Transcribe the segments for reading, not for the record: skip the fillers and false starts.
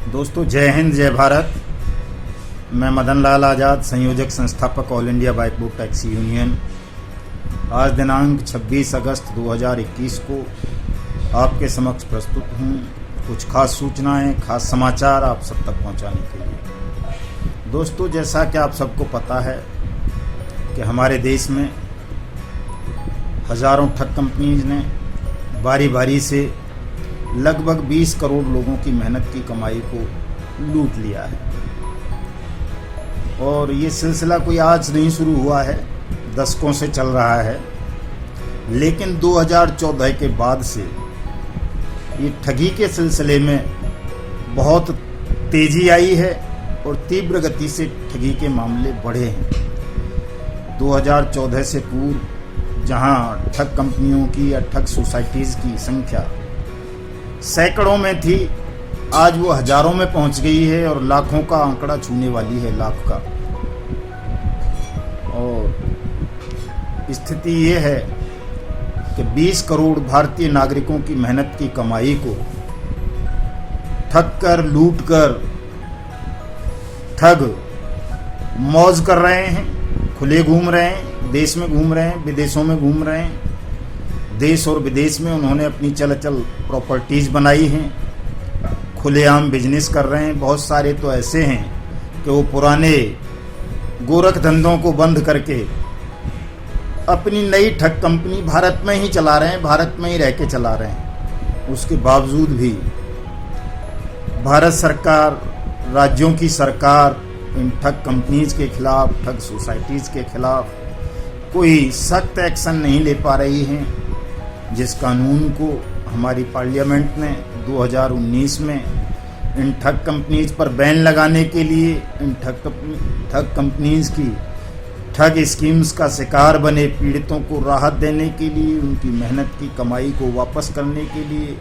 दोस्तों, जय हिंद, जय भारत। मैं मदन लाल आज़ाद, संयोजक संस्थापक all India bike book taxi union. आज दिनांक 26 अगस्त 2021 को आपके समक्ष प्रस्तुत हूँ कुछ खास सूचनाएं, खास समाचार आप सब तक पहुँचाने के लिए। दोस्तों, जैसा कि आप सबको पता है कि हमारे देश में हज़ारों ठग कंपनीज ने बारी बारी से लगभग 20 करोड़ लोगों की मेहनत की कमाई को लूट लिया है। और ये सिलसिला कोई आज नहीं शुरू हुआ है, दशकों से चल रहा है। लेकिन 2014 के बाद से ये ठगी के सिलसिले में बहुत तेज़ी आई है और तीव्र गति से ठगी के मामले बढ़े हैं। 2014 से पूर्व जहां ठग कंपनियों की या ठग सोसाइटीज़ की संख्या सैकड़ों में थी, आज वो हजारों में पहुंच गई है और लाखों का आंकड़ा छूने वाली है, लाख का। और स्थिति ये है कि 20 करोड़ भारतीय नागरिकों की मेहनत की कमाई को ठग कर, लूट कर ठग मौज कर रहे हैं, खुले घूम रहे हैं, देश में घूम रहे हैं, विदेशों में घूम रहे हैं। देश और विदेश में उन्होंने अपनी चल प्रॉपर्टीज़ बनाई हैं, खुलेआम बिजनेस कर रहे हैं। बहुत सारे तो ऐसे हैं कि वो पुराने गोरख धंधों को बंद करके अपनी नई ठग कंपनी भारत में ही चला रहे हैं, भारत में ही रह के चला रहे हैं। उसके बावजूद भी भारत सरकार, राज्यों की सरकार इन ठग कंपनीज के खिलाफ, ठग सोसाइटीज़ के खिलाफ कोई सख्त एक्शन नहीं ले पा रही हैं। जिस कानून को हमारी पार्लियामेंट ने 2019 में इन ठग कंपनीज पर बैन लगाने के लिए, इन ठग कंपनीज की ठग स्कीम्स का शिकार बने पीड़ितों को राहत देने के लिए, उनकी मेहनत की कमाई को वापस करने के लिए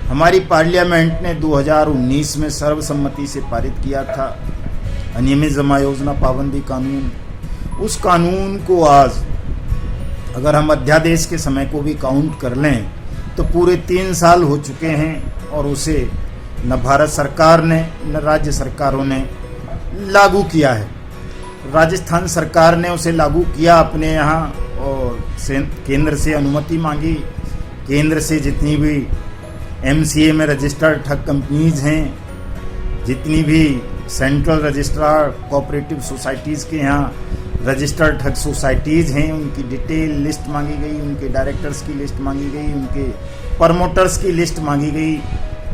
हमारी पार्लियामेंट ने 2019 में सर्वसम्मति से पारित किया था अनियमित जमा योजना पाबंदी कानून। उस कानून को आज अगर हम अध्यादेश के समय को भी काउंट कर लें तो पूरे 3 साल हो चुके हैं और उसे न भारत सरकार ने न राज्य सरकारों ने लागू किया है। राजस्थान सरकार ने उसे लागू किया अपने यहाँ और केंद्र से अनुमति मांगी। केंद्र से जितनी भी MCA में रजिस्टर्ड ठग कंपनीज हैं, जितनी भी सेंट्रल रजिस्ट्रार कोऑपरेटिव सोसाइटीज़ के यहाँ रजिस्टर्ड ठग सोसाइटीज़ हैं, उनकी डिटेल लिस्ट मांगी गई, उनके डायरेक्टर्स की लिस्ट मांगी गई, उनके प्रमोटर्स की लिस्ट मांगी गई।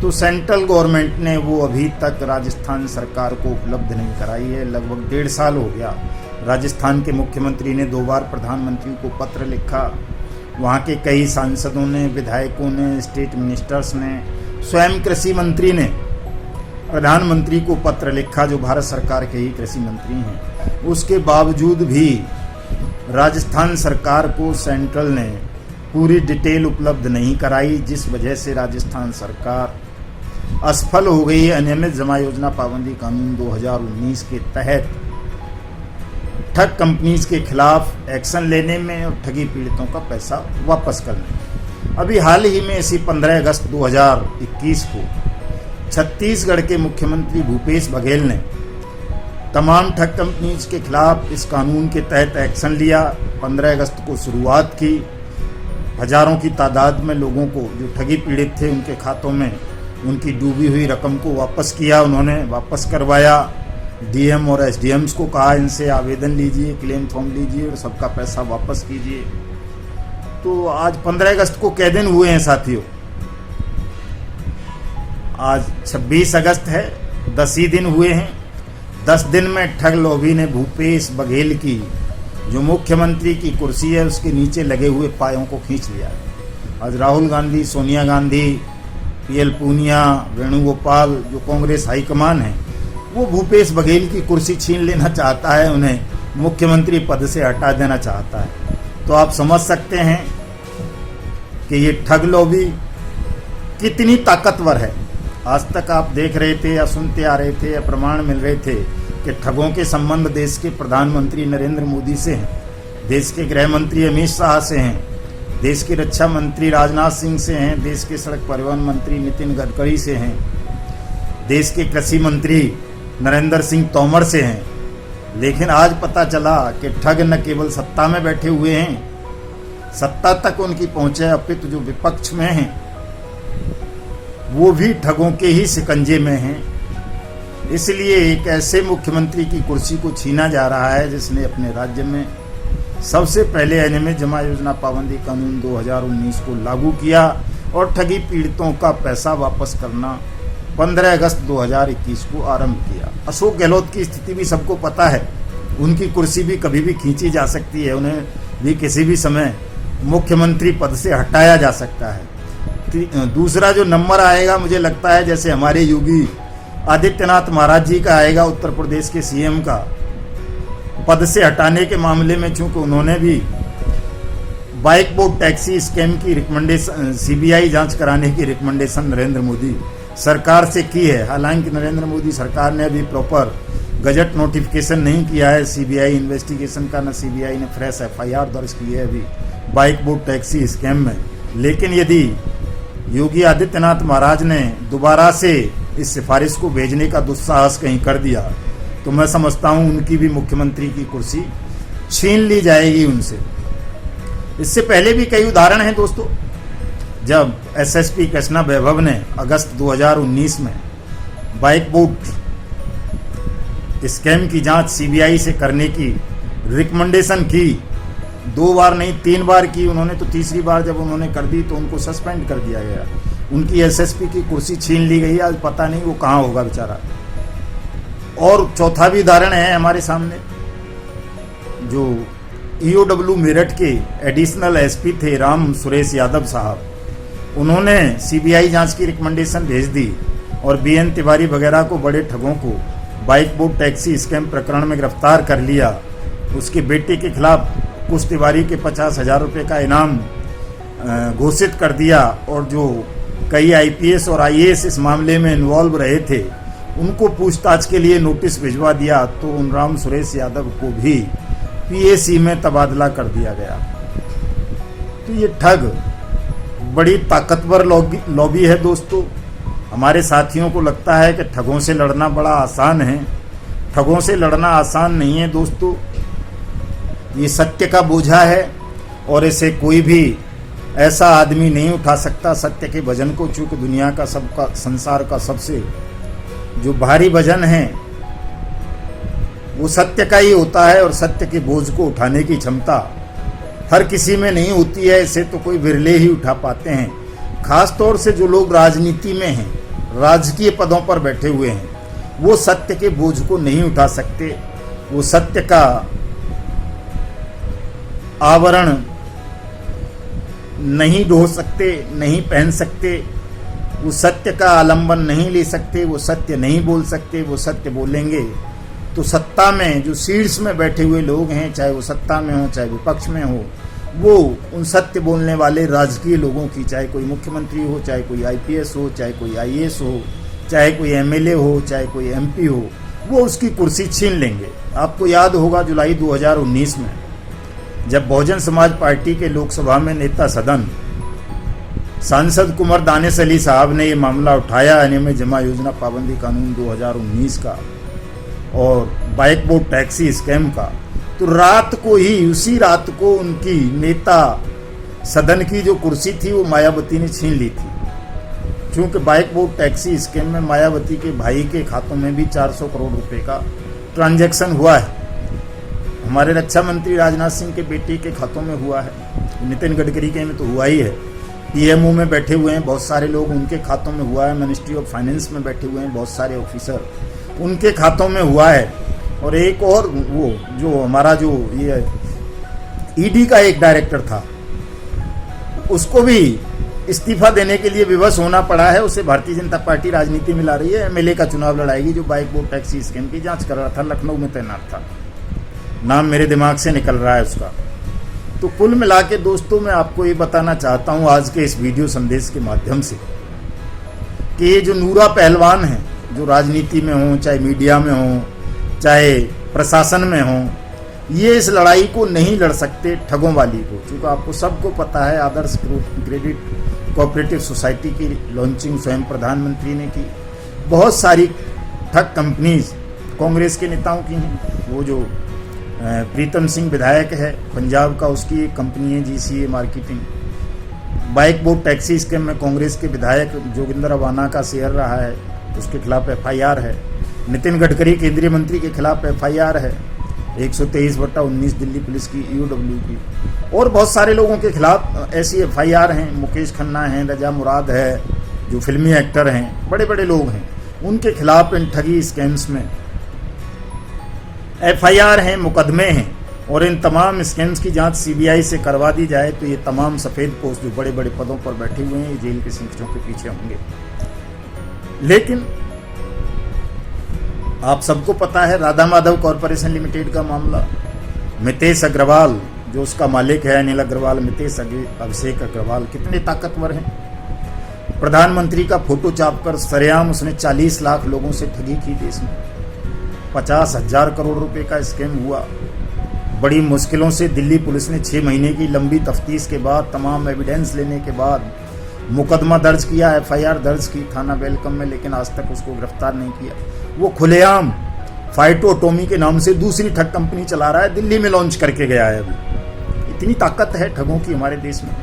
तो सेंट्रल गवर्नमेंट ने वो अभी तक राजस्थान सरकार को उपलब्ध नहीं कराई है। लगभग 1.5 साल हो गया। राजस्थान के मुख्यमंत्री ने 2 बार प्रधानमंत्री को पत्र लिखा, वहाँ के कई सांसदों ने, विधायकों ने, स्टेट मिनिस्टर्स ने, स्वयं कृषि मंत्री ने प्रधानमंत्री को पत्र लिखा, जो भारत सरकार के ही कृषि मंत्री हैं। उसके बावजूद भी राजस्थान सरकार को सेंट्रल ने पूरी डिटेल उपलब्ध नहीं कराई, जिस वजह से राजस्थान सरकार असफल हो गई। अनियमित जमा योजना पाबंदी कानून 2019 के तहत ठग कंपनीज के खिलाफ एक्शन लेने में और ठगी पीड़ितों का पैसा वापस करने में। अभी हाल ही में इसी 15 अगस्त 2021 को छत्तीसगढ़ के मुख्यमंत्री भूपेश बघेल ने तमाम ठग कंपनीज के खिलाफ इस कानून के तहत एक्शन लिया। 15 अगस्त को शुरुआत की। हजारों की तादाद में लोगों को जो ठगी पीड़ित थे उनके खातों में उनकी डूबी हुई रकम को वापस किया, उन्होंने वापस करवाया। DM और SDMs को कहा, इनसे आवेदन लीजिए, क्लेम फॉर्म लीजिए और सबका पैसा वापस कीजिए। तो आज 15 अगस्त को कै दिन हुए हैं साथियों? आज 26 अगस्त है, 10 ही दिन हुए हैं। 10 दिन में ठग लॉबी ने भूपेश बघेल की जो मुख्यमंत्री की कुर्सी है उसके नीचे लगे हुए पायों को खींच लिया है। आज राहुल गांधी, सोनिया गांधी, PL पूनिया, वेणुगोपाल, जो कांग्रेस हाईकमान है, वो भूपेश बघेल की कुर्सी छीन लेना चाहता है, उन्हें मुख्यमंत्री पद से हटा देना चाहता है। तो आप समझ सकते हैं कि ये ठग लॉबी कितनी ताकतवर है। आज तक आप देख रहे थे या सुनते आ रहे थे या प्रमाण मिल रहे थे कि ठगों के संबंध देश के प्रधानमंत्री नरेंद्र मोदी से हैं, देश के गृह मंत्री अमित शाह से हैं, देश के रक्षा मंत्री राजनाथ सिंह से हैं, देश के सड़क परिवहन मंत्री नितिन गडकरी से हैं, देश के कृषि मंत्री नरेंद्र सिंह तोमर से हैं। लेकिन आज पता चला कि ठग न केवल सत्ता में बैठे हुए हैं, सत्ता तक उनकी पहुंचे, अपितु जो विपक्ष में हैं वो भी ठगों के ही शिकंजे में हैं। इसलिए एक ऐसे मुख्यमंत्री की कुर्सी को छीना जा रहा है जिसने अपने राज्य में सबसे पहले अनियमित जमा योजना पाबंदी कानून 2019 को लागू किया और ठगी पीड़ितों का पैसा वापस करना 15 अगस्त 2021 को आरंभ किया। अशोक गहलोत की स्थिति भी सबको पता है, उनकी कुर्सी भी कभी भी खींची जा सकती है, उन्हें भी किसी भी समय मुख्यमंत्री पद से हटाया जा सकता है। दूसरा जो नंबर आएगा, मुझे लगता है जैसे हमारे योगी आदित्यनाथ महाराज जी का आएगा, उत्तर प्रदेश के सीएम का पद से हटाने के मामले में, चूंकि उन्होंने भी बाइक बोर्ड टैक्सी स्कैम की रिकमेंडेशन, सीबीआई जांच कराने की रिकमेंडेशन नरेंद्र मोदी सरकार से की है। हालांकि नरेंद्र मोदी सरकार ने अभी प्रॉपर गजट नोटिफिकेशन नहीं किया है सीबीआई इन्वेस्टिगेशन का, न सीबीआई ने फ्रेश एफआईआर दर्ज की है अभी बाइक बोर्ड टैक्सी स्कैम में। लेकिन यदि योगी आदित्यनाथ महाराज ने दोबारा से इस सिफारिश को भेजने का दुस्साहस कहीं कर दिया तो मैं समझता हूं उनकी भी मुख्यमंत्री की कुर्सी छीन ली जाएगी उनसे। इससे पहले भी कई उदाहरण हैं दोस्तों। जब एसएसपी कृष्णा वैभव ने अगस्त 2019 में बाइक बोर्ड स्कैम की जांच सीबीआई से करने की रिकमेंडेशन की, 2 बार नहीं 3 बार की उन्होंने, तो तीसरी बार जब उन्होंने कर दी तो उनको सस्पेंड कर दिया गया, उनकी एसएसपी की कुर्सी छीन ली गई। आज पता नहीं वो कहाँ होगा बेचारा। और चौथा भी उदाहरण है हमारे सामने, जो ईओडब्ल्यू मेरठ के एडिशनल एसपी थे राम सुरेश यादव साहब, उन्होंने सीबीआई जांच की रिकमेंडेशन भेज दी और बीएन तिवारी वगैरह को, बड़े ठगों को बाइक बोर्ड टैक्सी स्कैम प्रकरण में गिरफ्तार कर लिया। उसके बेटे के खिलाफ कुछ तिवारी के 50,000 रुपये का इनाम घोषित कर दिया और जो कई आईपीएस और आईएएस इस मामले में इन्वॉल्व रहे थे उनको पूछताछ के लिए नोटिस भिजवा दिया। तो उन राम सुरेश यादव को भी पीएसी में तबादला कर दिया गया। तो ये ठग बड़ी ताकतवर लॉबी है दोस्तों। हमारे साथियों को लगता है कि ठगों से लड़ना बड़ा आसान है, ठगों से लड़ना आसान नहीं है दोस्तों। ये सत्य का बोझा है और इसे कोई भी ऐसा आदमी नहीं उठा सकता। सत्य के वजन को, चूंकि दुनिया का सबका, संसार का सबसे जो भारी वजन है वो सत्य का ही होता है और सत्य के बोझ को उठाने की क्षमता हर किसी में नहीं होती है। इसे तो कोई विरले ही उठा पाते हैं। खास तौर से जो लोग राजनीति में हैं, राजकीय पदों पर बैठे हुए हैं, वो सत्य के बोझ को नहीं उठा सकते। वो सत्य का आवरण नहीं ढो सकते, नहीं पहन सकते, वो सत्य का आलंबन नहीं ले सकते, वो सत्य नहीं बोल सकते। वो सत्य बोलेंगे तो सत्ता में जो शीर्ष में बैठे हुए लोग हैं, चाहे वो सत्ता में हो चाहे विपक्ष में हो, वो उन सत्य बोलने वाले राजकीय लोगों की, चाहे कोई मुख्यमंत्री हो, चाहे कोई आईपीएस हो, चाहे कोई आईएएस हो, चाहे कोई एमएलए हो, चाहे कोई एमपी हो, वो उसकी कुर्सी छीन लेंगे। आपको याद होगा जुलाई 2019 में जब बहुजन समाज पार्टी के लोकसभा में नेता सदन सांसद कुंवर दानिश अली साहब ने ये मामला उठाया अनियमित जमा योजना पाबंदी कानून 2019 का और बाइक बोर्ड टैक्सी स्कैम का, तो रात को ही, उसी रात को उनकी नेता सदन की जो कुर्सी थी वो मायावती ने छीन ली थी। क्योंकि बाइक बोर्ड टैक्सी स्कैम में मायावती के भाई के खातों में भी 400 करोड़ रुपए का ट्रांजैक्शन हुआ है। हमारे रक्षा मंत्री राजनाथ सिंह के बेटे के खातों में हुआ है, नितिन गडकरी के में तो हुआ ही है, पीएमओ में बैठे हुए हैं बहुत सारे लोग, उनके खातों में हुआ है, मिनिस्ट्री ऑफ फाइनेंस में बैठे हुए हैं बहुत सारे ऑफिसर, उनके खातों में हुआ है। और एक और वो जो हमारा जो ये ईडी का एक डायरेक्टर था, उसको भी इस्तीफा देने के लिए विवश होना पड़ा है। उसे भारतीय जनता पार्टी राजनीति में ला रही है, एमएलए का चुनाव लड़ाएगी, जो बाइक बोर्ड टैक्सी स्कैम की जांच कर रहा था, लखनऊ में तैनात था, नाम मेरे दिमाग से निकल रहा है उसका। तो कुल मिला के दोस्तों मैं आपको ये बताना चाहता हूँ आज के इस वीडियो संदेश के माध्यम से कि ये जो नूरा पहलवान हैं, जो राजनीति में हों, चाहे मीडिया में हों, चाहे प्रशासन में हों, ये इस लड़ाई को नहीं लड़ सकते ठगों वाली को, क्योंकि आपको सबको पता है आदर्श क्रेडिट कोऑपरेटिव सोसाइटी की लॉन्चिंग स्वयं प्रधानमंत्री ने की। बहुत सारी ठग कंपनीज कांग्रेस के नेताओं की हैं। वो जो प्रीतम सिंह विधायक है पंजाब का, उसकी एक कंपनी है GCA marketing. Bike boat taxi scam में कांग्रेस के विधायक जोगिंदर अवाना का शेयर रहा है, उसके खिलाफ FIR है। नितिन गडकरी केंद्रीय मंत्री के खिलाफ FIR है 123/19 दिल्ली पुलिस की EOW की। और बहुत सारे लोगों के खिलाफ ऐसी FIR हैं। मुकेश खन्ना हैं, रजा मुराद है जो फिल्मी एक्टर हैं, बड़े बड़े लोग हैं, उनके खिलाफ इन ठगी स्कैम्स में FIR हैं, मुकदमे हैं। और इन तमाम स्कैम्स की जांच CBI से करवा दी जाए तो ये तमाम सफ़ेद पोस्ट जो बड़े बड़े पदों पर बैठे हुए हैं ये जेल के सिंकचों के पीछे होंगे। लेकिन आप सबको पता है राधा माधव कॉरपोरेशन लिमिटेड का मामला, मितेश अग्रवाल जो उसका मालिक है, अनिल अग्रवाल, मितेश अभिषेक अग्रवाल कितने ताकतवर हैं। प्रधानमंत्री का फोटो छापकर सरेआम उसने 40 लाख लोगों से ठगी की देश में। 50,000 करोड़ रुपए का स्कैम हुआ। बड़ी मुश्किलों से दिल्ली पुलिस ने 6 महीने की लंबी तफ्तीश के बाद, तमाम एविडेंस लेने के बाद मुकदमा दर्ज किया, FIR दर्ज की थाना वेलकम में, लेकिन आज तक उसको गिरफ्तार नहीं किया। वो खुलेआम फाइटोटोमी के नाम से दूसरी ठग कंपनी चला रहा है, दिल्ली में लॉन्च करके गया है अभी। इतनी ताकत है ठगों की हमारे देश में,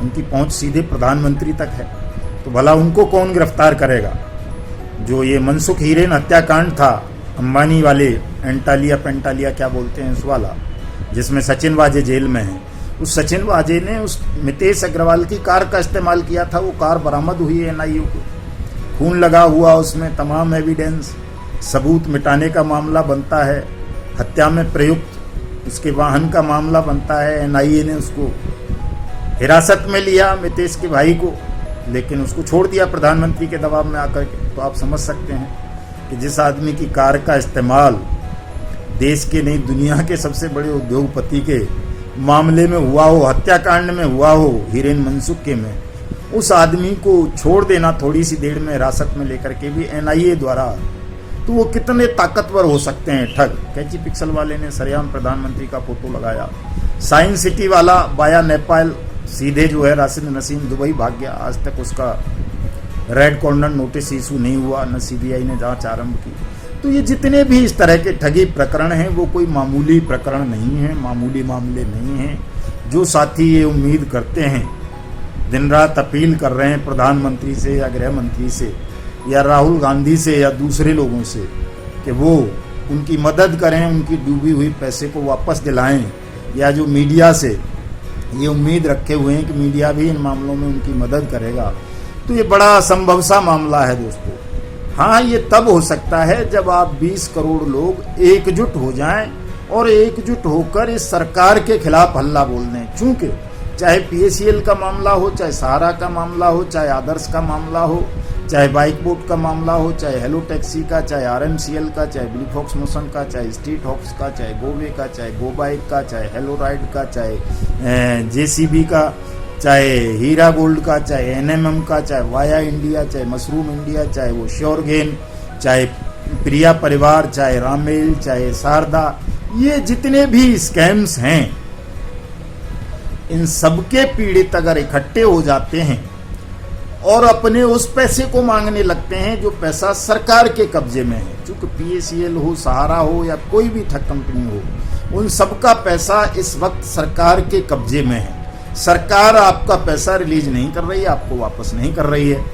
उनकी पहुंच सीधे प्रधानमंत्री तक है। तो भला उनको कौन गिरफ्तार करेगा। जो ये मनसुख हीरेन हत्याकांड था अंबानी वाले, एंटालिया पेंटालिया क्या बोलते हैं उस वाला, जिसमें सचिन वाजे जेल में है, उस सचिन वाजे ने उस मितेश अग्रवाल की कार का इस्तेमाल किया था। वो कार बरामद हुई है NIA को, खून लगा हुआ उसमें, तमाम एविडेंस सबूत मिटाने का मामला बनता है। हत्या में प्रयुक्त उसके वाहन का मामला बनता है। NIA ने उसको हिरासत में लिया मितेश के भाई को, लेकिन उसको छोड़ दिया प्रधानमंत्री के दबाव में आकर के। तो आप समझ सकते हैं कि जिस आदमी की कार का इस्तेमाल देश के नहीं दुनिया के सबसे बड़े उद्योगपति के मामले में हुआ हो, हत्याकांड में हुआ हो, हीरेन मनसुख के में, उस आदमी को छोड़ देना थोड़ी सी देर में हिरासत में लेकर के भी NIA द्वारा, तो वो कितने ताकतवर हो सकते हैं ठग। कैची पिक्सल वाले ने सरेआम प्रधानमंत्री का फोटो लगाया। साइंस सिटी वाला बाया नेपाल सीधे जो है राशिद नसीम दुबई भाग गया। आज तक उसका रेड कॉर्नर नोटिस इशू नहीं हुआ, न CBI ने जांच आरंभ की। तो ये जितने भी इस तरह के ठगी प्रकरण हैं वो कोई मामूली प्रकरण नहीं है, मामूली मामले नहीं हैं। जो साथी ये उम्मीद करते हैं, दिन रात अपील कर रहे हैं प्रधानमंत्री से या गृह मंत्री से या राहुल गांधी से या दूसरे लोगों से कि वो उनकी मदद करें, उनकी डूबी हुई पैसे को वापस दिलाएं, या जो मीडिया से ये उम्मीद रखे हुए हैं कि मीडिया भी इन मामलों में उनकी मदद करेगा, तो ये बड़ा असंभव सा मामला है दोस्तों। हाँ, ये तब हो सकता है जब आप 20 करोड़ लोग एकजुट हो जाएं और एकजुट होकर इस सरकार के खिलाफ हल्ला बोल दें। चूंकि चाहे PACL का मामला हो, चाहे सहारा का मामला हो, चाहे आदर्श का मामला हो, चाहे बाइक बोट का मामला हो, चाहे हेलो टैक्सी का, चाहे RMCL का, चाहे ब्लू फॉक्स मोशन का, चाहे स्ट्रीट हॉक्स का, चाहे गोवे का, चाहे गो बाइक का, चाहे हेलो राइड का, चाहे JCB का, चाहे हीरा गोल्ड का, चाहे NMM का, चाहे वाया इंडिया, चाहे मशरूम इंडिया, चाहे वो श्योर गेन, चाहे प्रिया परिवार, चाहे रामेल, चाहे शारदा, ये जितने भी स्कैम्स हैं, इन सबके पीड़ित अगर इकट्ठे हो जाते हैं और अपने उस पैसे को मांगने लगते हैं जो पैसा सरकार के कब्जे में है, चूंकि PACL हो, सहारा हो या कोई भी ठग कंपनी हो, उन सबका पैसा इस वक्त सरकार के कब्जे में है। सरकार आपका पैसा रिलीज नहीं कर रही है, आपको वापस नहीं कर रही है।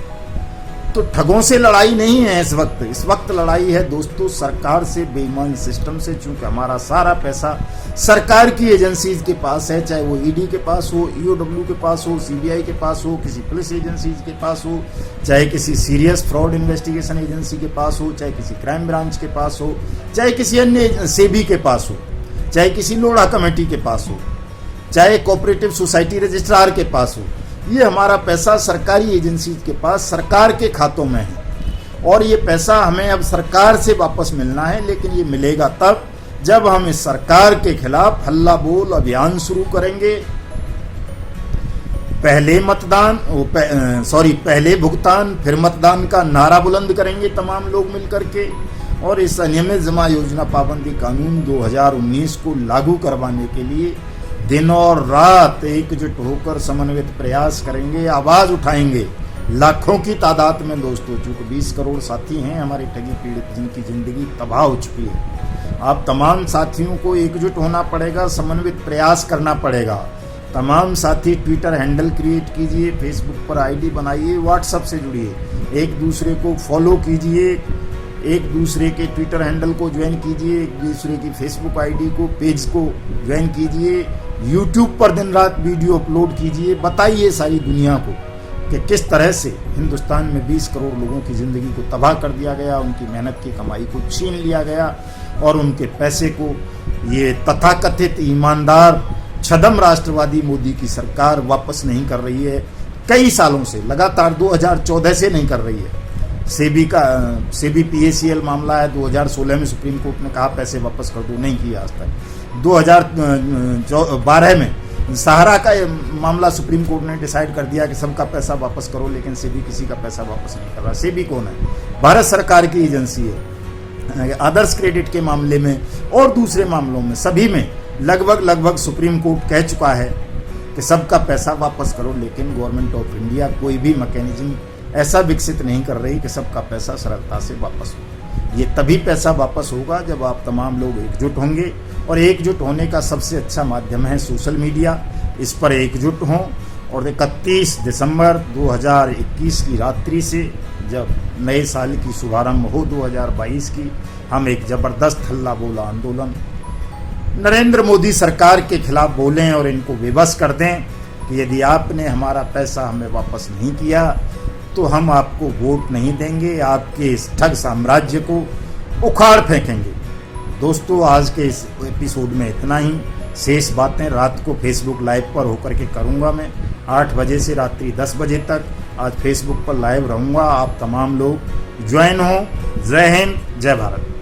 तो ठगों से लड़ाई नहीं है इस वक्त लड़ाई है दोस्तों सरकार से, बेईमान सिस्टम से। चूंकि हमारा सारा पैसा सरकार की एजेंसीज के पास है, चाहे वो ED के पास हो, EOW के पास हो, CBI के पास हो, किसी पुलिस एजेंसीज के पास हो, चाहे किसी सीरियस फ्रॉड इन्वेस्टिगेशन एजेंसी के पास हो, चाहे किसी क्राइम ब्रांच के पास हो, चाहे किसी अन्य सेबी के पास हो, चाहे किसी लोढ़ा कमेटी के पास हो, चाहे कोऑपरेटिव सोसाइटी रजिस्ट्रार के पास हो। ये हमारा पैसा सरकारी एजेंसी के पास, सरकार के खातों में है और ये पैसा हमें अब सरकार से वापस मिलना है। लेकिन ये मिलेगा तब जब हम इस सरकार के खिलाफ हल्ला बोल अभियान शुरू करेंगे। पहले भुगतान फिर मतदान का नारा बुलंद करेंगे तमाम लोग मिलकर के, और इस अनियमित जमा योजना पाबंदी कानून 2019 को लागू करवाने के लिए दिन और रात एकजुट होकर समन्वित प्रयास करेंगे, आवाज उठाएंगे। लाखों की तादाद में दोस्तों, चूंकि 20 करोड़ साथी हैं हमारे ठगी पीड़ित जिनकी जिंदगी तबाह हो चुकी है। आप तमाम साथियों को एकजुट होना पड़ेगा, समन्वित प्रयास करना पड़ेगा। तमाम साथी ट्विटर हैंडल क्रिएट कीजिए, फेसबुक पर आईडी बनाइए, व्हाट्सएप से जुड़िए, एक दूसरे को फॉलो कीजिए, एक दूसरे के ट्विटर हैंडल को ज्वाइन कीजिए, एक दूसरे की फेसबुक आईडी को, पेज को ज्वाइन कीजिए, यूट्यूब पर दिन रात वीडियो अपलोड कीजिए। बताइए सारी दुनिया को कि किस तरह से हिंदुस्तान में 20 करोड़ लोगों की ज़िंदगी को तबाह कर दिया गया, उनकी मेहनत की कमाई को छीन लिया गया और उनके पैसे को ये तथाकथित ईमानदार छदम राष्ट्रवादी मोदी की सरकार वापस नहीं कर रही है। कई सालों से, लगातार 2014 से नहीं कर रही है। सेबी PACL मामला है, 2016 में सुप्रीम कोर्ट ने कहा पैसे वापस कर दो, नहीं किया आज तक। 2012 में सहारा का मामला सुप्रीम कोर्ट ने डिसाइड कर दिया कि सबका पैसा वापस करो, लेकिन सेबी किसी का पैसा वापस नहीं कर रहा। सेबी कौन है? भारत सरकार की एजेंसी है। आदर्श क्रेडिट के मामले में और दूसरे मामलों में सभी में लगभग सुप्रीम कोर्ट कह चुका है कि सबका पैसा वापस करो, लेकिन गवर्नमेंट ऑफ इंडिया कोई भी मैकेनिज्म ऐसा विकसित नहीं कर रही कि सबका पैसा सरलता से वापस हो। ये तभी पैसा वापस होगा जब आप तमाम लोग एकजुट होंगे, और एकजुट होने का सबसे अच्छा माध्यम है सोशल मीडिया। इस पर एकजुट हों और 31 दिसंबर 2021 की रात्रि से जब नए साल की शुभारंभ हो 2022 की, हम एक ज़बरदस्त हल्ला बोला आंदोलन नरेंद्र मोदी सरकार के खिलाफ बोलें और इनको विवश कर दें कि यदि आपने हमारा पैसा हमें वापस नहीं किया तो हम आपको वोट नहीं देंगे, आपके इस ठग साम्राज्य को उखाड़ फेंकेंगे। दोस्तों, आज के इस एपिसोड में इतना ही। शेष बातें रात को फेसबुक लाइव पर होकर के करूंगा मैं 8 बजे से रात्रि 10 बजे तक। आज फेसबुक पर लाइव रहूंगा, आप तमाम लोग ज्वाइन हो। जय हिंद, जय भारत।